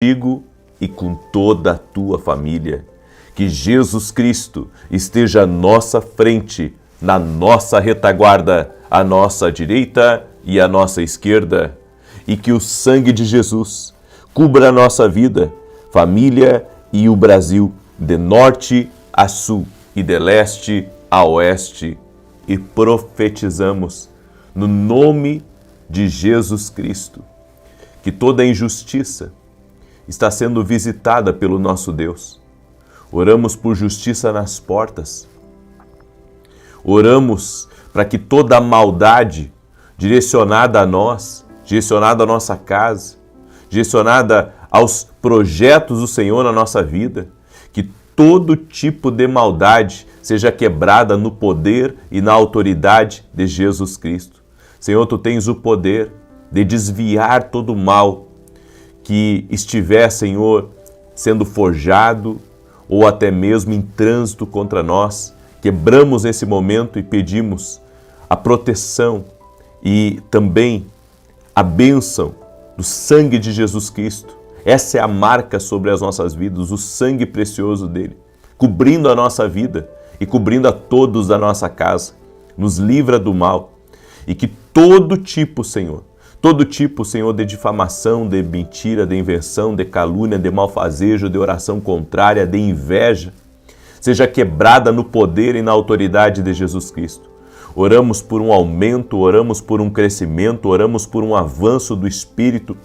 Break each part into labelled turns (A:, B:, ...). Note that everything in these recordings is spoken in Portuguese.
A: contigo e com toda a tua família. Que Jesus Cristo esteja à nossa frente, na nossa retaguarda, à nossa direita e à nossa esquerda. E que o sangue de Jesus cubra a nossa vida, família e o Brasil, de norte a sul e de leste a oeste. E profetizamos no nome de Jesus Cristo que toda injustiça está sendo visitada pelo nosso Deus. Oramos por justiça nas portas. Oramos para que toda a maldade direcionada a nós, direcionada à nossa casa, direcionada aos projetos do Senhor na nossa vida, que todo tipo de maldade seja quebrada no poder e na autoridade de Jesus Cristo. Senhor, Tu tens o poder de desviar todo o mal que estiver, Senhor, sendo forjado ou até mesmo em trânsito contra nós. Quebramos nesse momento e pedimos a proteção e também a bênção do sangue de Jesus Cristo. Essa é a marca sobre as nossas vidas, o sangue precioso dele, cobrindo a nossa vida e cobrindo a todos da nossa casa. Nos livra do mal e que todo tipo, Senhor, de difamação, de mentira, de inversão, de calúnia, de malfazejo, de oração contrária, de inveja, seja quebrada no poder e na autoridade de Jesus Cristo. Oramos por um aumento, oramos por um crescimento, oramos por um avanço do Espírito,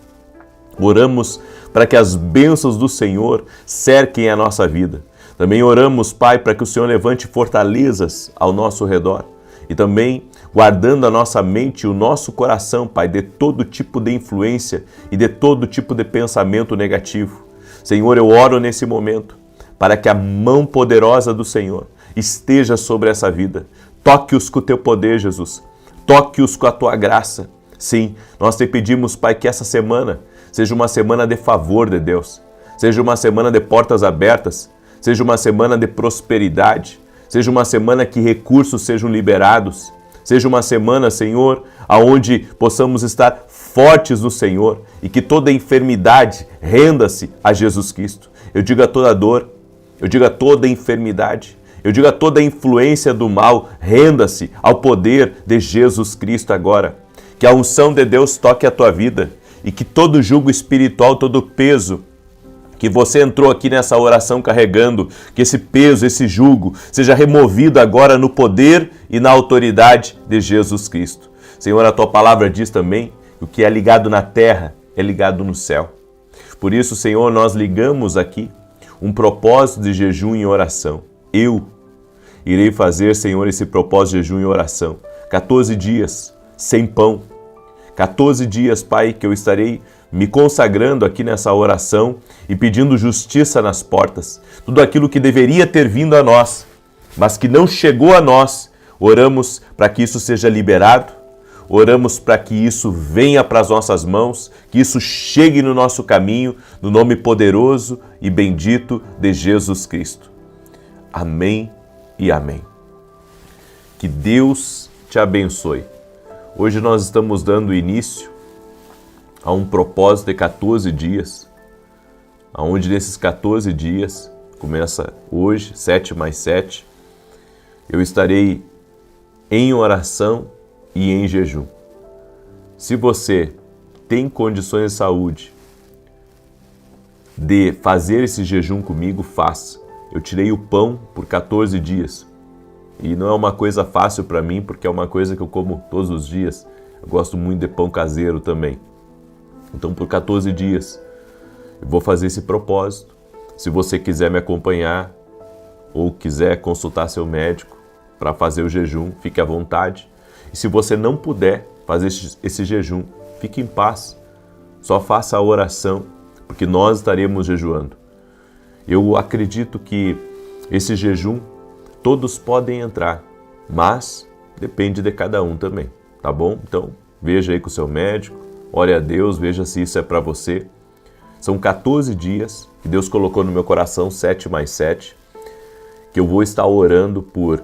A: oramos para que as bênçãos do Senhor cerquem a nossa vida. Também oramos, Pai, para que o Senhor levante fortalezas ao nosso redor e também guardando a nossa mente e o nosso coração, Pai, de todo tipo de influência e de todo tipo de pensamento negativo. Senhor, eu oro nesse momento para que a mão poderosa do Senhor esteja sobre essa vida. Toque-os com o Teu poder, Jesus. Toque-os com a Tua graça. Sim, nós te pedimos, Pai, que essa semana seja uma semana de favor de Deus, seja uma semana de portas abertas, seja uma semana de prosperidade, seja uma semana que recursos sejam liberados, seja uma semana, Senhor, aonde possamos estar fortes no Senhor e que toda enfermidade renda-se a Jesus Cristo. Eu digo a toda dor, eu digo a toda enfermidade, eu digo a toda influência do mal, renda-se ao poder de Jesus Cristo agora. Que a unção de Deus toque a tua vida e que todo jugo espiritual, todo peso que você entrou aqui nessa oração carregando, que esse peso, esse jugo, seja removido agora no poder e na autoridade de Jesus Cristo. Senhor, a Tua palavra diz também que o que é ligado na terra é ligado no céu. Por isso, Senhor, nós ligamos aqui um propósito de jejum e oração. Eu irei fazer, Senhor, esse propósito de jejum e oração. 14 dias sem pão. 14 dias, Pai, que eu estarei me consagrando aqui nessa oração e pedindo justiça nas portas. Tudo aquilo que deveria ter vindo a nós, mas que não chegou a nós, oramos para que isso seja liberado, oramos para que isso venha para as nossas mãos, que isso chegue no nosso caminho, no nome poderoso e bendito de Jesus Cristo. Amém e amém. Que Deus te abençoe. Hoje nós estamos dando início a um propósito de 14 dias, onde nesses 14 dias, começa hoje, 7 mais 7, eu estarei em oração e em jejum. Se você tem condições de saúde de fazer esse jejum comigo, faça. Eu tirei o pão por 14 dias e não é uma coisa fácil para mim, porque é uma coisa que eu como todos os dias. Eu gosto muito de pão caseiro também. Então, por 14 dias, eu vou fazer esse propósito. Se você quiser me acompanhar ou quiser consultar seu médico para fazer o jejum, fique à vontade. E se você não puder fazer esse jejum, fique em paz. Só faça a oração, porque nós estaremos jejuando. Eu acredito que esse jejum todos podem entrar, mas depende de cada um também, tá bom? Então, veja aí com o seu médico. Ore a Deus, veja se isso é para você. São 14 dias que Deus colocou no meu coração, 7 mais 7, que eu vou estar orando por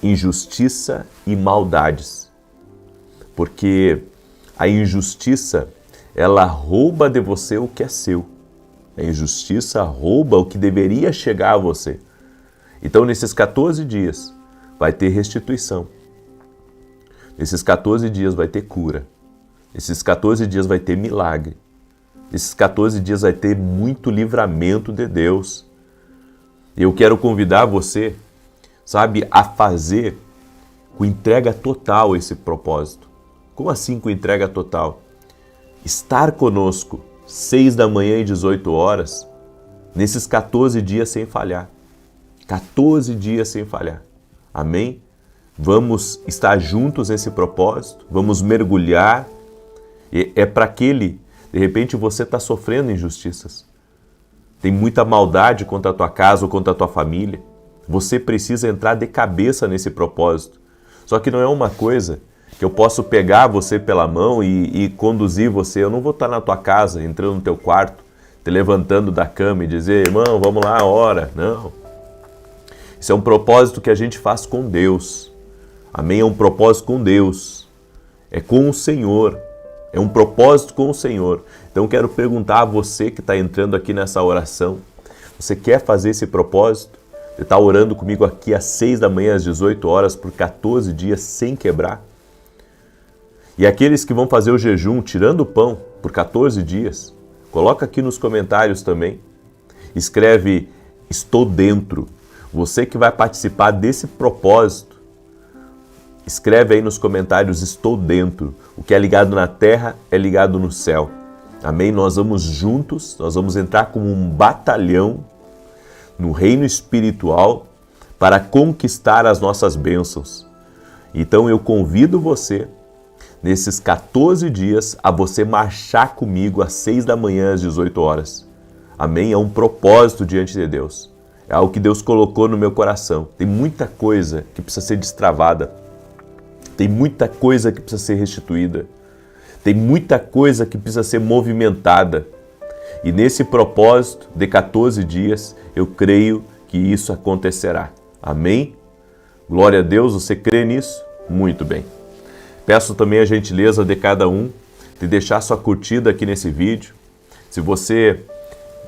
A: injustiça e maldades. Porque a injustiça ela rouba de você o que é seu. A injustiça rouba o que deveria chegar a você. Então, nesses 14 dias, vai ter restituição. Nesses 14 dias vai ter cura. Nesses 14 dias vai ter milagre. Nesses 14 dias vai ter muito livramento de Deus. Eu quero convidar você, sabe, a fazer com entrega total esse propósito. Como assim com entrega total? Estar conosco 6 da manhã e 18 horas, nesses 14 dias sem falhar. 14 dias sem falhar. Amém? Vamos estar juntos nesse propósito, vamos mergulhar. É para aquele, de repente você está sofrendo injustiças. Tem muita maldade contra a tua casa ou contra a tua família. Você precisa entrar de cabeça nesse propósito. Só que não é uma coisa que eu posso pegar você pela mão e conduzir você. Eu não vou estar na tua casa, entrando no teu quarto, te levantando da cama e dizer, irmão, vamos lá, ora. Não. Isso é um propósito que a gente faz com Deus. Amém? É um propósito com Deus. É com o Senhor. É um propósito com o Senhor. Então quero perguntar a você que está entrando aqui nessa oração. Você quer fazer esse propósito? Você está orando comigo aqui às 6 da manhã, às 18 horas, por 14 dias sem quebrar? E aqueles que vão fazer o jejum, tirando o pão, por 14 dias, coloca aqui nos comentários também. Escreve, estou dentro. Você que vai participar desse propósito, escreve aí nos comentários, estou dentro. O que é ligado na terra é ligado no céu. Amém? Nós vamos juntos, nós vamos entrar como um batalhão no reino espiritual para conquistar as nossas bênçãos. Então eu convido você, nesses 14 dias, a você marchar comigo às 6 da manhã, às 18 horas. Amém? É um propósito diante de Deus. É algo que Deus colocou no meu coração. Tem muita coisa que precisa ser destravada. Tem muita coisa que precisa ser restituída. Tem muita coisa que precisa ser movimentada. E nesse propósito de 14 dias, eu creio que isso acontecerá. Amém? Glória a Deus, você crê nisso? Muito bem. Peço também a gentileza de cada um de deixar sua curtida aqui nesse vídeo. Se você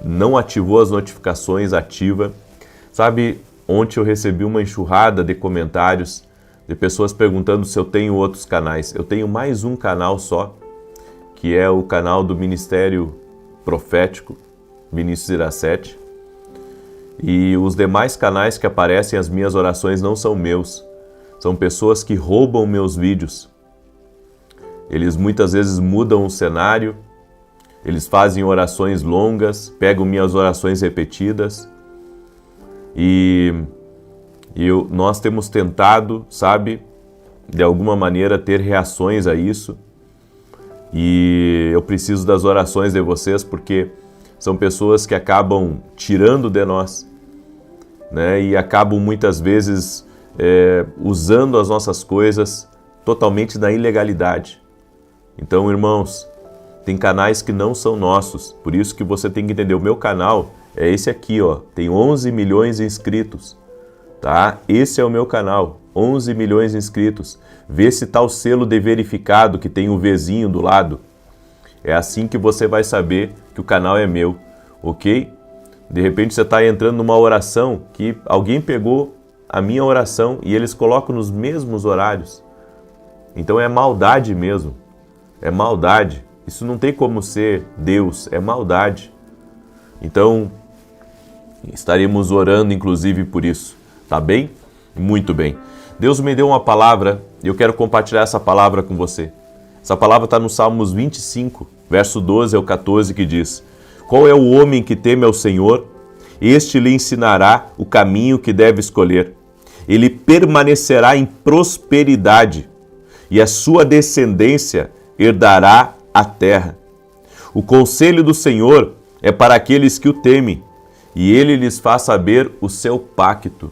A: não ativou as notificações, ativa. Sabe, ontem eu recebi uma enxurrada de comentários de pessoas perguntando se eu tenho outros canais. Eu tenho mais um canal só, que é o canal do Ministério Profético, Vinícius Iracete. E os demais canais que aparecem as minhas orações não são meus. São pessoas que roubam meus vídeos. Eles muitas vezes mudam o cenário, eles fazem orações longas, pegam minhas orações repetidas. Nós temos tentado, sabe, de alguma maneira ter reações a isso. E eu preciso das orações de vocês porque são pessoas que acabam tirando de nós, né? E acabam muitas vezes usando as nossas coisas totalmente na ilegalidade. Então, irmãos, tem canais que não são nossos, por isso que você tem que entender, o meu canal é esse aqui, ó, tem 11 milhões de inscritos, tá? Esse é o meu canal, 11 milhões de inscritos. Vê se tá o selo de verificado que tem o Vzinho do lado. É assim que você vai saber que o canal é meu, ok? De repente você está entrando numa oração que alguém pegou a minha oração e eles colocam nos mesmos horários. Então é maldade mesmo, é maldade. Isso não tem como ser Deus, é maldade. Então estaremos orando inclusive por isso, tá bem? Muito bem. Deus me deu uma palavra e eu quero compartilhar essa palavra com você. Essa palavra está no Salmos 25, verso 12 ao 14, que diz: Qual é o homem que teme ao Senhor? Este lhe ensinará o caminho que deve escolher. Ele permanecerá em prosperidade e a sua descendência herdará a terra. O conselho do Senhor é para aqueles que o temem, e ele lhes faz saber o seu pacto.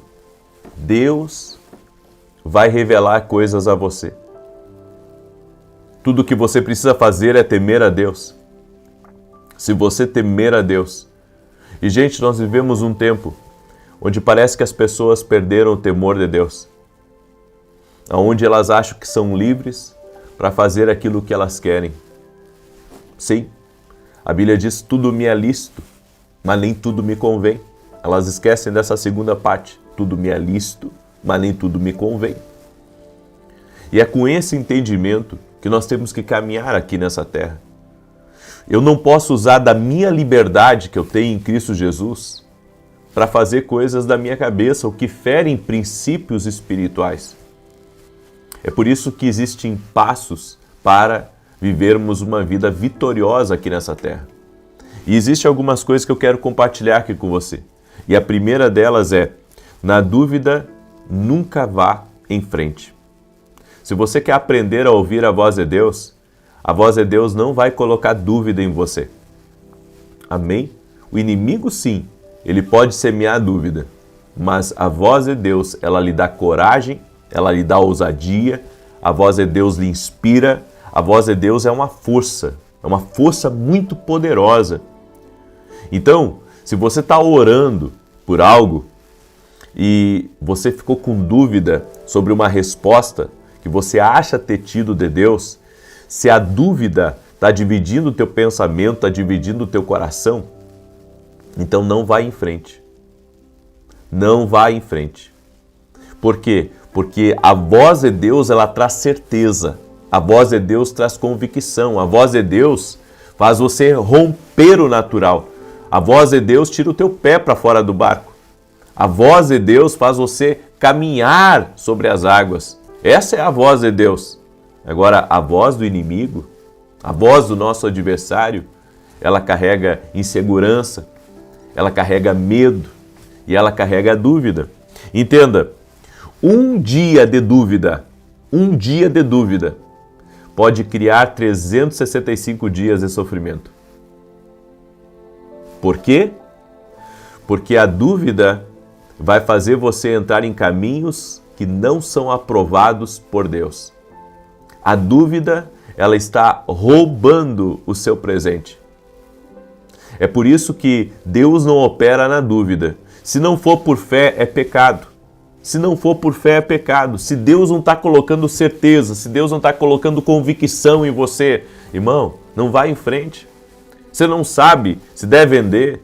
A: Deus vai revelar coisas a você. Tudo o que você precisa fazer é temer a Deus. Se você temer a Deus. E, gente, nós vivemos um tempo onde parece que as pessoas perderam o temor de Deus. Onde elas acham que são livres para fazer aquilo que elas querem. Sim, a Bíblia diz, tudo me é lícito, mas nem tudo me convém. Elas esquecem dessa segunda parte, tudo me é lícito, mas nem tudo me convém. E é com esse entendimento que nós temos que caminhar aqui nessa terra. Eu não posso usar da minha liberdade que eu tenho em Cristo Jesus para fazer coisas da minha cabeça, o que ferem princípios espirituais. É por isso que existem passos para vivermos uma vida vitoriosa aqui nessa terra. E existem algumas coisas que eu quero compartilhar aqui com você. E a primeira delas é, na dúvida, nunca vá em frente. Se você quer aprender a ouvir a voz de Deus não vai colocar dúvida em você. Amém? O inimigo, sim, ele pode semear dúvida, mas a voz de Deus, ela lhe dá coragem, ela lhe dá ousadia, a voz de Deus lhe inspira, a voz de Deus é uma força muito poderosa. Então, se você está orando por algo e você ficou com dúvida sobre uma resposta que você acha ter tido de Deus, se a dúvida está dividindo o teu pensamento, está dividindo o teu coração, então não vai em frente. Não vai em frente. Por quê? Porque a voz de Deus, ela traz certeza. A voz de Deus traz convicção. A voz de Deus faz você romper o natural. A voz de Deus tira o teu pé para fora do barco. A voz de Deus faz você caminhar sobre as águas. Essa é a voz de Deus. Agora, a voz do inimigo, a voz do nosso adversário, ela carrega insegurança, ela carrega medo e ela carrega dúvida. Entenda, um dia de dúvida pode criar 365 dias de sofrimento. Por quê? Porque a dúvida vai fazer você entrar em caminhos que não são aprovados por Deus. A dúvida, ela está roubando o seu presente. É por isso que Deus não opera na dúvida. Se não for por fé, é pecado. Se não for por fé, é pecado. Se Deus não está colocando certeza, se Deus não está colocando convicção em você, irmão, não vai em frente. Você não sabe se deve vender,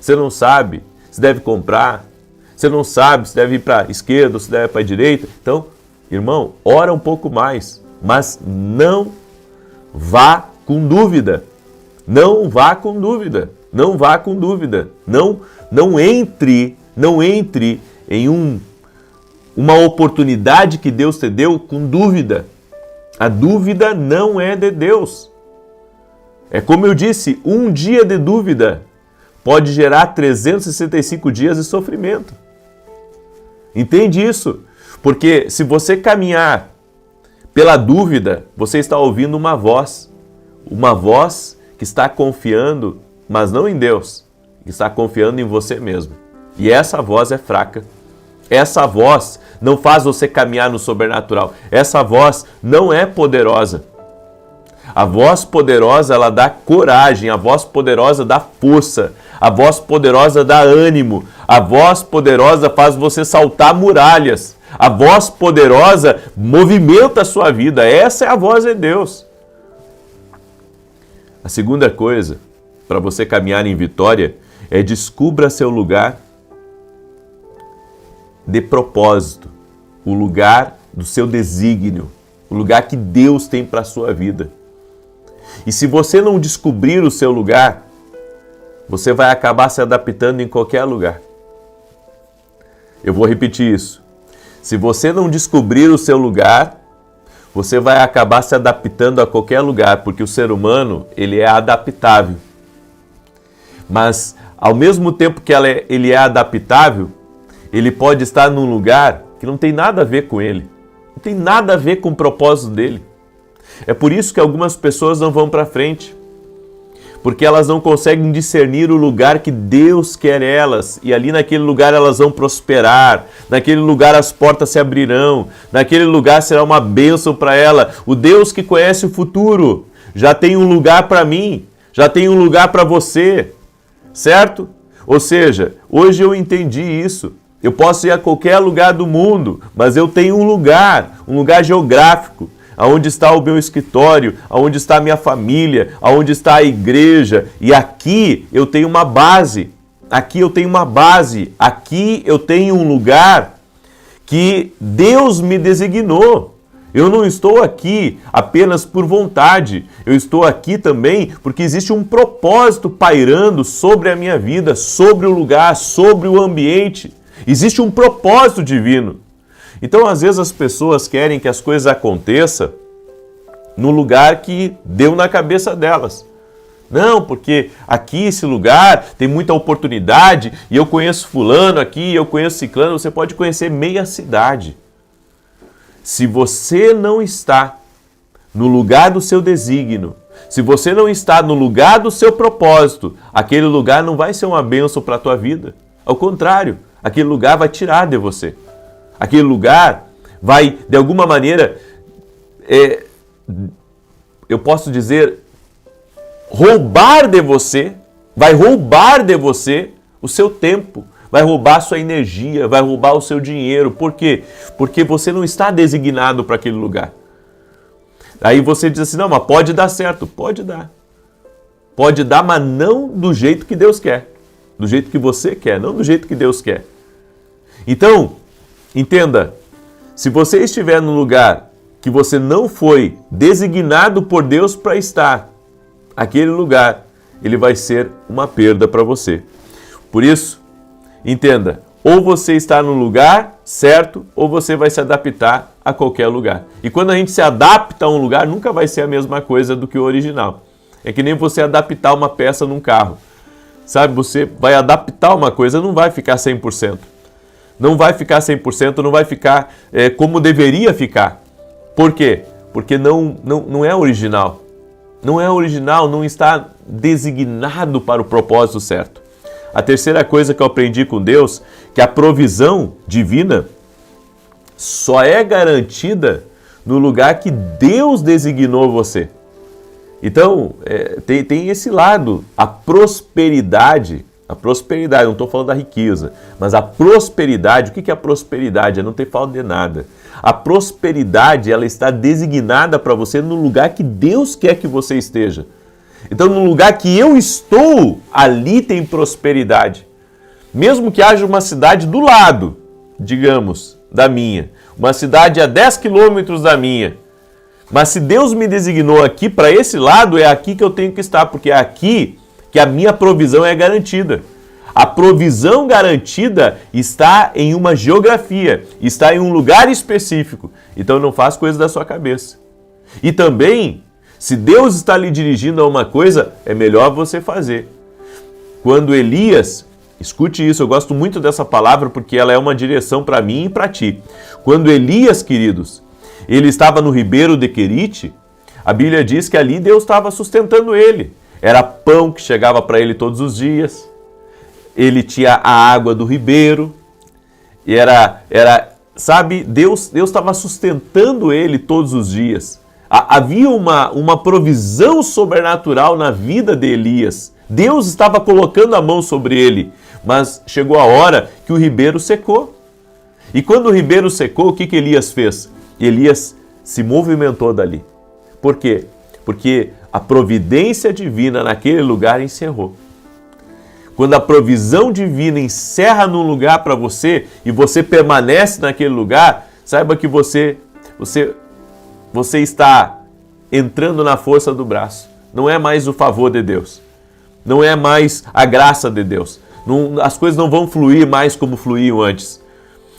A: você não sabe se deve comprar, você não sabe se deve ir para a esquerda ou se deve ir para a direita. Então, irmão, ora um pouco mais, mas não vá com dúvida. Não vá com dúvida. Não vá com dúvida. Não entre em uma oportunidade que Deus te deu com dúvida. A dúvida não é de Deus. É como eu disse, um dia de dúvida pode gerar 365 dias de sofrimento. Entende isso? Porque se você caminhar pela dúvida, você está ouvindo uma voz que está confiando, mas não em Deus, que está confiando em você mesmo. E essa voz é fraca. Essa voz não faz você caminhar no sobrenatural. Essa voz não é poderosa. A voz poderosa, ela dá coragem, a voz poderosa dá força, a voz poderosa dá ânimo, a voz poderosa faz você saltar muralhas, a voz poderosa movimenta a sua vida. Essa é a voz de Deus. A segunda coisa, para você caminhar em vitória, é descubra seu lugar de propósito, o lugar do seu desígnio, o lugar que Deus tem para a sua vida. E se você não descobrir o seu lugar, você vai acabar se adaptando em qualquer lugar. Eu vou repetir isso. Se você não descobrir o seu lugar, você vai acabar se adaptando a qualquer lugar, porque o ser humano, ele é adaptável. Mas, ao mesmo tempo que ele é adaptável, ele pode estar num lugar que não tem nada a ver com ele. Não tem nada a ver com o propósito dele. É por isso que algumas pessoas não vão para frente. Porque elas não conseguem discernir o lugar que Deus quer elas. E ali naquele lugar elas vão prosperar. Naquele lugar as portas se abrirão. Naquele lugar será uma bênção para ela. O Deus que conhece o futuro já tem um lugar para mim. Já tem um lugar para você. Certo? Ou seja, hoje eu entendi isso. Eu posso ir a qualquer lugar do mundo, mas eu tenho um lugar geográfico, aonde está o meu escritório, aonde está a minha família, aonde está a igreja, e aqui eu tenho uma base, aqui eu tenho uma base, aqui eu tenho um lugar que Deus me designou. Eu não estou aqui apenas por vontade, eu estou aqui também porque existe um propósito pairando sobre a minha vida, sobre o lugar, sobre o ambiente. Existe um propósito divino. Então, às vezes, as pessoas querem que as coisas aconteçam no lugar que deu na cabeça delas. Não, porque aqui, esse lugar, tem muita oportunidade e eu conheço fulano aqui, eu conheço ciclano. Você pode conhecer meia cidade. Se você não está no lugar do seu desígnio, se você não está no lugar do seu propósito, aquele lugar não vai ser uma bênção para a tua vida. Ao contrário, aquele lugar vai tirar de você. Aquele lugar vai, de alguma maneira, eu posso dizer, roubar de você, vai roubar de você o seu tempo, vai roubar a sua energia, vai roubar o seu dinheiro. Por quê? Porque você não está designado para aquele lugar. Aí você diz assim, não, mas pode dar certo. Pode dar. Pode dar, mas não do jeito que Deus quer. Do jeito que você quer, não do jeito que Deus quer. Então, entenda, se você estiver num lugar que você não foi designado por Deus para estar, aquele lugar, ele vai ser uma perda para você. Por isso, entenda, ou você está no lugar certo, ou você vai se adaptar a qualquer lugar. E quando a gente se adapta a um lugar, nunca vai ser a mesma coisa do que o original. É que nem você adaptar uma peça num carro. Sabe, você vai adaptar uma coisa, não vai ficar 100%. Não vai ficar 100%, não vai ficar como deveria ficar. Por quê? Porque não é original. Não é original, não está designado para o propósito certo. A terceira coisa que eu aprendi com Deus, que a provisão divina só é garantida no lugar que Deus designou você. Então, tem esse lado, a prosperidade, não estou falando da riqueza, mas a prosperidade, o que é a prosperidade? É não ter falta de nada. A prosperidade, ela está designada para você no lugar que Deus quer que você esteja. Então, no lugar que eu estou, ali tem prosperidade. Mesmo que haja uma cidade do lado, digamos, da minha, uma cidade a 10 quilômetros da minha, mas se Deus me designou aqui para esse lado, é aqui que eu tenho que estar, porque é aqui que a minha provisão é garantida. A provisão garantida está em uma geografia, está em um lugar específico. Então não faz coisa da sua cabeça. E também, se Deus está lhe dirigindo a uma coisa, é melhor você fazer. Quando Elias, escute isso, eu gosto muito dessa palavra porque ela é uma direção para mim e para ti. Quando Elias, queridos, ele estava no ribeiro de Querite, a Bíblia diz que ali Deus estava sustentando ele. Era pão que chegava para ele todos os dias. Ele tinha a água do ribeiro. E sabe, Deus estava sustentando ele todos os dias. Havia uma provisão sobrenatural na vida de Elias. Deus estava colocando a mão sobre ele. Mas chegou a hora que o ribeiro secou. E quando o ribeiro secou, o que Elias fez? Elias se movimentou dali. Por quê? Porque a providência divina naquele lugar encerrou. Quando a provisão divina encerra num lugar para você e você permanece naquele lugar, saiba que você está entrando na força do braço. Não é mais o favor de Deus. Não é mais a graça de Deus. As coisas não vão fluir mais como fluíam antes.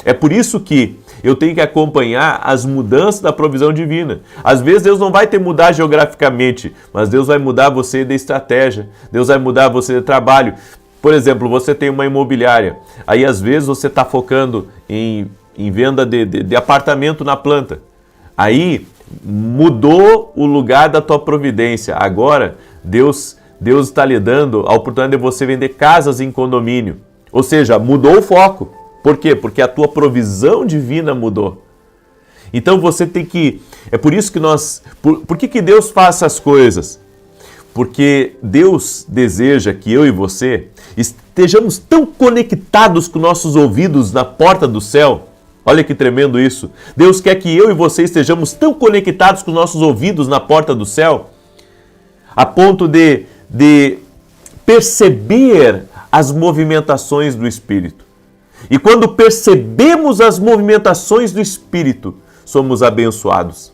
A: É por isso que eu tenho que acompanhar as mudanças da provisão divina. Às vezes Deus não vai te mudar geograficamente, mas Deus vai mudar você de estratégia. Deus vai mudar você de trabalho. Por exemplo, você tem uma imobiliária. Aí às vezes você está focando em venda de apartamento na planta. Aí mudou o lugar da tua providência. Agora Deus está lhe dando a oportunidade de você vender casas em condomínio. Ou seja, mudou o foco. Por quê? Porque a tua provisão divina mudou. Então você tem que... É por isso que Por que Deus faz essas coisas? Porque Deus deseja que eu e você estejamos tão conectados com nossos ouvidos na porta do céu, Olha que tremendo isso. Deus quer que eu e você estejamos tão conectados com nossos ouvidos na porta do céu, a ponto de perceber as movimentações do Espírito. E quando percebemos as movimentações do Espírito, somos abençoados.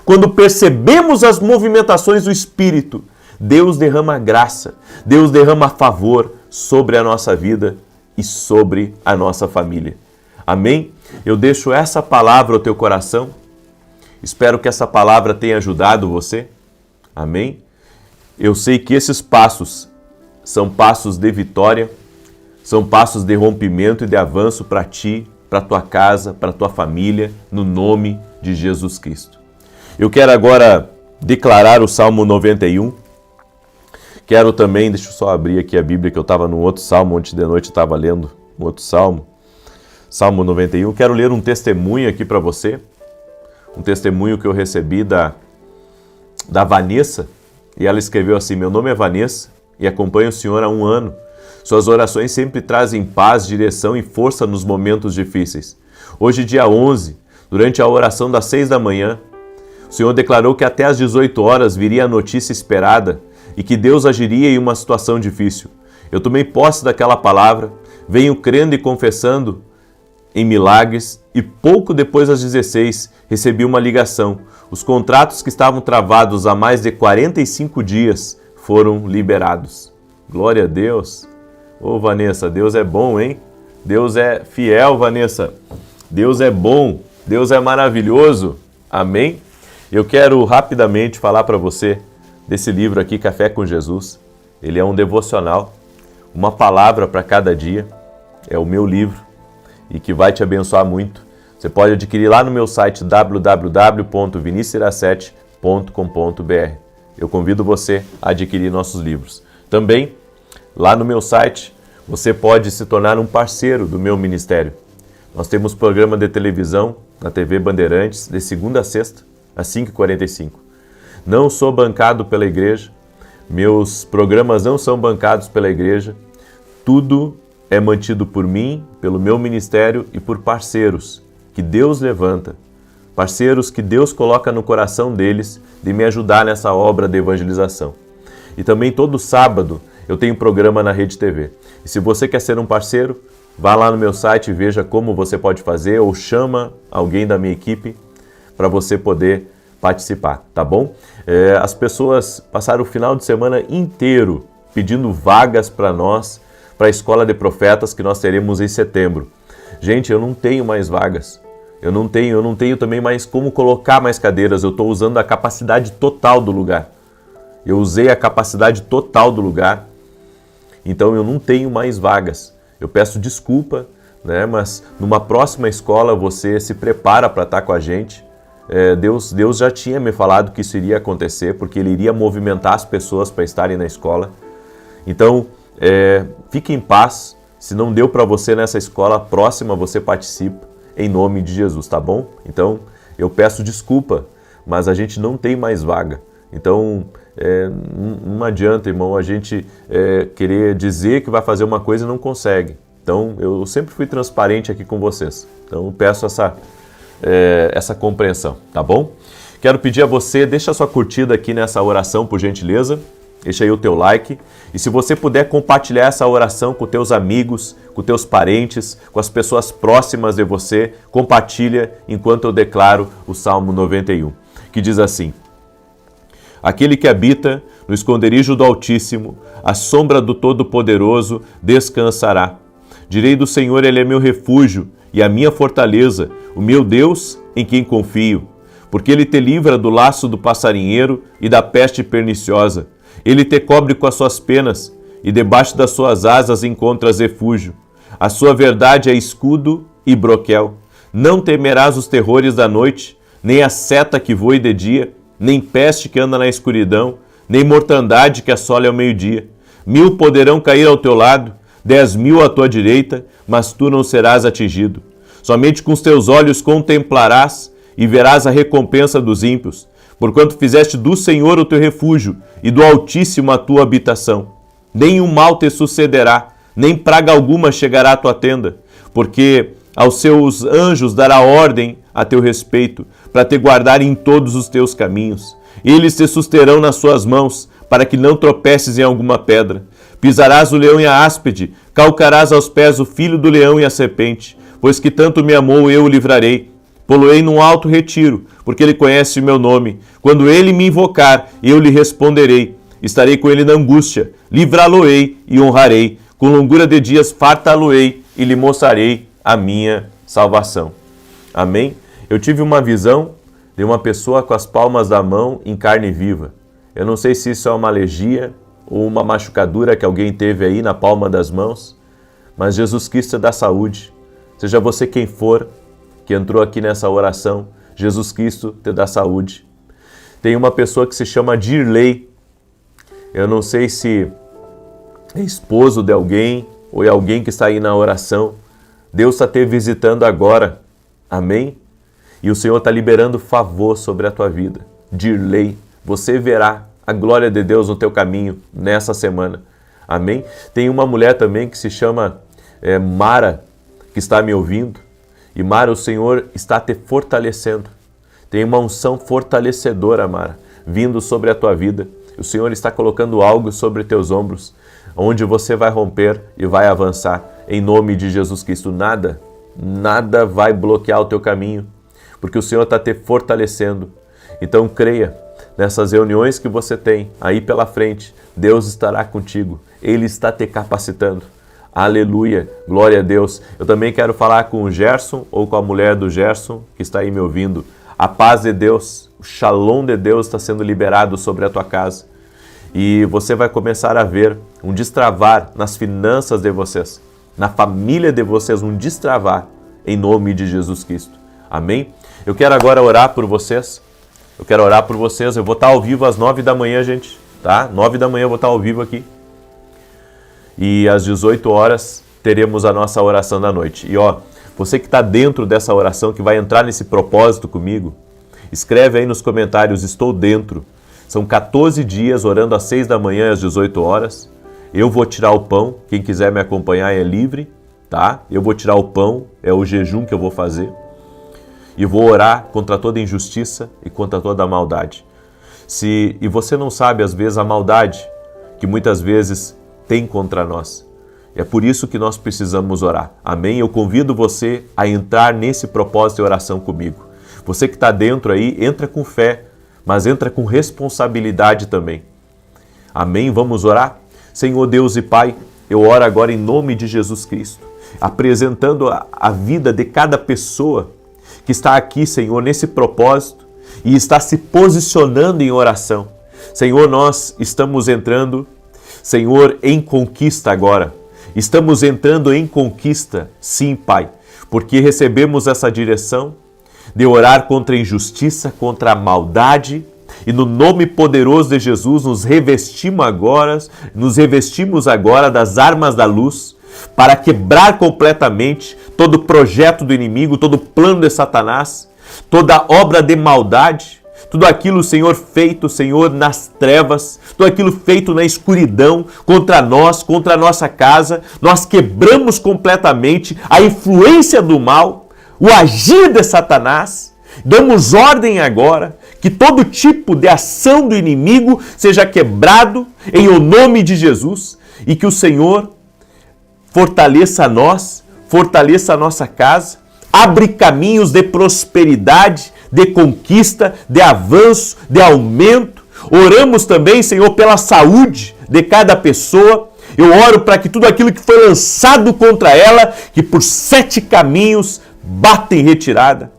A: Quando percebemos as movimentações do Espírito, Deus derrama graça, Deus derrama favor sobre a nossa vida e sobre a nossa família. Amém? Eu deixo essa palavra ao teu coração. Espero que essa palavra tenha ajudado você. Amém? Eu sei que esses passos são passos de vitória, são passos de rompimento e de avanço para ti, para tua casa, para tua família, no nome de Jesus Cristo. Eu quero agora declarar o Salmo 91. Quero também, deixa eu só abrir aqui a Bíblia, que eu estava num outro salmo, ontem de noite eu estava lendo um outro salmo. Salmo 91. Quero ler um testemunho aqui para você. Um testemunho que eu recebi da Vanessa. E ela escreveu assim: meu nome é Vanessa e acompanho o Senhor há 1 ano. Suas orações sempre trazem paz, direção e força nos momentos difíceis. Hoje, dia 11, durante a oração das 6 da manhã, o Senhor declarou que até às 18 horas viria a notícia esperada e que Deus agiria em uma situação difícil. Eu tomei posse daquela palavra, venho crendo e confessando em milagres e pouco depois das 16 recebi uma ligação. Os contratos que estavam travados há mais de 45 dias foram liberados. Glória a Deus! Ô Vanessa, Deus é bom, hein? Deus é fiel, Vanessa. Deus é bom, Deus é maravilhoso. Amém? Eu quero rapidamente falar para você desse livro aqui, Café com Jesus. Ele é um devocional, uma palavra para cada dia. É o meu livro e que vai te abençoar muito. Você pode adquirir lá no meu site www.vinicius17.com.br. Eu convido você a adquirir nossos livros. Também, lá no meu site, você pode se tornar um parceiro do meu ministério. Nós temos programa de televisão na TV Bandeirantes, de segunda a sexta, às 5h45. Não sou bancado pela igreja, meus programas não são bancados pela igreja, tudo é mantido por mim, pelo meu ministério e por parceiros que Deus levanta, parceiros que Deus coloca no coração deles de me ajudar nessa obra de evangelização. E também todo sábado eu tenho programa na Rede TV. E se você quer ser um parceiro, vá lá no meu site e veja como você pode fazer ou chama alguém da minha equipe para você poder participar, tá bom? As pessoas passaram o final de semana inteiro pedindo vagas para nós, para a Escola de Profetas que nós teremos em setembro. Gente, eu não tenho mais vagas. Eu não tenho também mais como colocar mais cadeiras. Eu estou usando a capacidade total do lugar. Eu usei a capacidade total do lugar. Então eu não tenho mais vagas. Eu peço desculpa, né? Mas numa próxima escola você se prepara para estar com a gente. Deus já tinha me falado que isso iria acontecer, porque Ele iria movimentar as pessoas para estarem na escola. Então, fique em paz. Se não deu para você nessa escola, a próxima você participa, em nome de Jesus, tá bom? Então, eu peço desculpa, mas a gente não tem mais vaga. Então, não adianta, irmão, a gente querer dizer que vai fazer uma coisa e não consegue. Então, eu sempre fui transparente aqui com vocês. Então, eu peço essa compreensão, tá bom? Quero pedir a você, deixa a sua curtida aqui nessa oração, por gentileza. Deixa aí o teu like. E se você puder compartilhar essa oração com teus amigos, com teus parentes, com as pessoas próximas de você, compartilha enquanto eu declaro o Salmo 91, que diz assim: aquele que habita no esconderijo do Altíssimo, à sombra do Todo-Poderoso descansará. Direi do Senhor, Ele é meu refúgio e a minha fortaleza, o meu Deus em quem confio. Porque Ele te livra do laço do passarinheiro e da peste perniciosa. Ele te cobre com as suas penas, e debaixo das suas asas encontras refúgio. A sua verdade é escudo e broquel. Não temerás os terrores da noite, nem a seta que voe de dia, nem peste que anda na escuridão, nem mortandade que assole ao meio-dia. 1000 poderão cair ao teu lado, 10.000 à tua direita, mas tu não serás atingido. Somente com os teus olhos contemplarás e verás a recompensa dos ímpios, porquanto fizeste do Senhor o teu refúgio e do Altíssimo a tua habitação. Nenhum mal te sucederá, nem praga alguma chegará à tua tenda, porque aos seus anjos dará ordem a teu respeito, para te guardarem em todos os teus caminhos. Eles te susterão nas suas mãos, para que não tropeces em alguma pedra. Pisarás o leão e a áspide, calcarás aos pés o filho do leão e a serpente. Pois que tanto me amou, eu o livrarei. Poloei num alto retiro, porque ele conhece o meu nome. Quando ele me invocar, eu lhe responderei. Estarei com ele na angústia, livrá-lo-ei e honrarei. Com longura de dias fartá-lo-ei e lhe mostrarei a minha salvação. Amém? Eu tive uma visão de uma pessoa com as palmas da mão em carne viva. Eu não sei se isso é uma alergia ou uma machucadura que alguém teve aí na palma das mãos, mas Jesus Cristo dá saúde. Seja você quem for que entrou aqui nessa oração, Jesus Cristo te dá saúde. Tem uma pessoa que se chama Dirley. Eu não sei se é esposo de alguém ou é alguém que está aí na oração. Deus está te visitando agora. Amém? E o Senhor está liberando favor sobre a tua vida. Dirley, você verá a glória de Deus no teu caminho nessa semana. Amém? Tem uma mulher também que se chama Mara, que está me ouvindo. E Mara, o Senhor está te fortalecendo. Tem uma unção fortalecedora, Mara, vindo sobre a tua vida. O Senhor está colocando algo sobre teus ombros, onde você vai romper e vai avançar. Em nome de Jesus Cristo, nada vai bloquear o teu caminho, porque o Senhor está te fortalecendo. Então creia, nessas reuniões que você tem aí pela frente, Deus estará contigo. Ele está te capacitando. Aleluia, glória a Deus. Eu também quero falar com o Gerson ou com a mulher do Gerson que está aí me ouvindo. A paz de Deus, o shalom de Deus está sendo liberado sobre a tua casa. E você vai começar a ver um destravar nas finanças de vocês, na família de vocês, um destravar em nome de Jesus Cristo. Amém? Eu quero agora orar por vocês. Eu vou estar ao vivo às 9 da manhã, gente. Tá? 9 da manhã eu vou estar ao vivo aqui. E às 18 horas teremos a nossa oração da noite. E você que está dentro dessa oração, que vai entrar nesse propósito comigo, escreve aí nos comentários, estou dentro. São 14 dias orando às 6 da manhã às 18 horas. Eu vou tirar o pão, quem quiser me acompanhar é livre, tá? Eu vou tirar o pão, é o jejum que eu vou fazer. E vou orar contra toda injustiça e contra toda maldade. E você não sabe, às vezes, a maldade que muitas vezes tem contra nós. É por isso que nós precisamos orar. Amém? Eu convido você a entrar nesse propósito de oração comigo. Você que está dentro aí, entra com fé, mas entra com responsabilidade também. Amém? Vamos orar? Senhor Deus e Pai, eu oro agora em nome de Jesus Cristo, apresentando a vida de cada pessoa que está aqui, Senhor, nesse propósito e está se posicionando em oração. Senhor, nós estamos entrando, Senhor, em conquista agora. Estamos entrando em conquista, sim, Pai, porque recebemos essa direção de orar contra a injustiça, contra a maldade, e no nome poderoso de Jesus nos revestimos agora das armas da luz para quebrar completamente todo projeto do inimigo, todo plano de Satanás, toda obra de maldade, tudo aquilo, Senhor, feito, Senhor, nas trevas, tudo aquilo feito na escuridão contra nós, contra a nossa casa, nós quebramos completamente a influência do mal, o agir de Satanás. Damos ordem agora que todo tipo de ação do inimigo seja quebrado em o nome de Jesus e que o Senhor fortaleça nós, fortaleça a nossa casa, abre caminhos de prosperidade, de conquista, de avanço, de aumento. Oramos também, Senhor, pela saúde de cada pessoa. Eu oro para que tudo aquilo que foi lançado contra ela, que por 7 caminhos bata em retirada.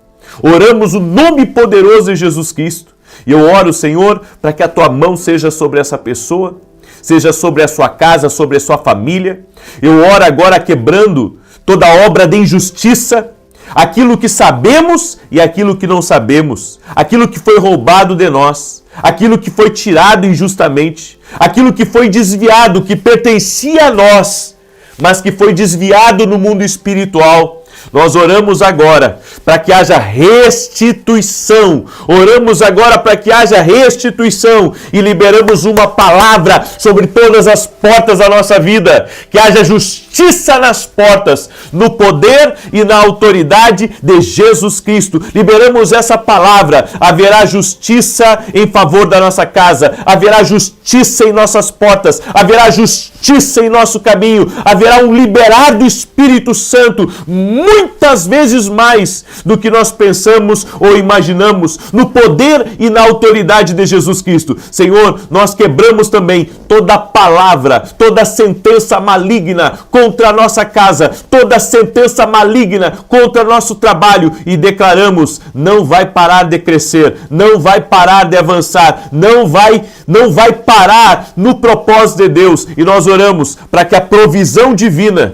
A: Oramos o nome poderoso de Jesus Cristo. E eu oro, Senhor, para que a tua mão seja sobre essa pessoa, seja sobre a sua casa, sobre a sua família. Eu oro agora quebrando toda obra de injustiça, aquilo que sabemos e aquilo que não sabemos, aquilo que foi roubado de nós, aquilo que foi tirado injustamente, aquilo que foi desviado, que pertencia a nós, mas que foi desviado no mundo espiritual. Nós oramos agora para que haja restituição. Oramos agora para que haja restituição e liberamos uma palavra sobre todas as portas da nossa vida. Que haja justiça nas portas, no poder e na autoridade de Jesus Cristo. Liberamos essa palavra. Haverá justiça em favor da nossa casa. Haverá justiça em nossas portas. Haverá justiça em nosso caminho. Haverá um liberar do Espírito Santo, muitas vezes mais do que nós pensamos ou imaginamos, no poder e na autoridade de Jesus Cristo. Senhor, nós quebramos também toda palavra, toda sentença maligna contra a nossa casa, toda sentença maligna contra nosso trabalho e declaramos: não vai parar de crescer, não vai parar de avançar, não vai parar no propósito de Deus. E nós oramos para que a provisão divina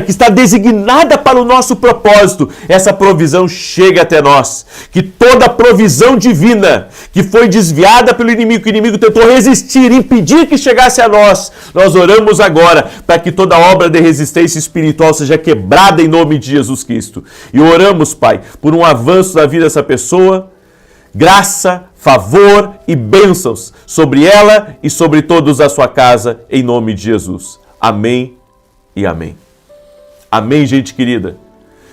A: que está designada para o nosso propósito, essa provisão chegue até nós. Que toda provisão divina que foi desviada pelo inimigo, que o inimigo tentou resistir, impedir que chegasse a nós, nós oramos agora para que toda obra de resistência espiritual seja quebrada em nome de Jesus Cristo. E oramos, Pai, por um avanço da vida dessa pessoa, graça, favor e bênçãos sobre ela e sobre todos da sua casa, em nome de Jesus. Amém e amém. Amém, gente querida.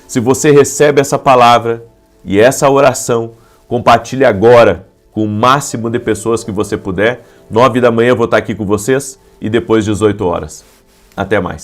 A: Se você recebe essa palavra e essa oração, compartilhe agora com o máximo de pessoas que você puder. 9 da manhã eu vou estar aqui com vocês e depois 18 horas. Até mais.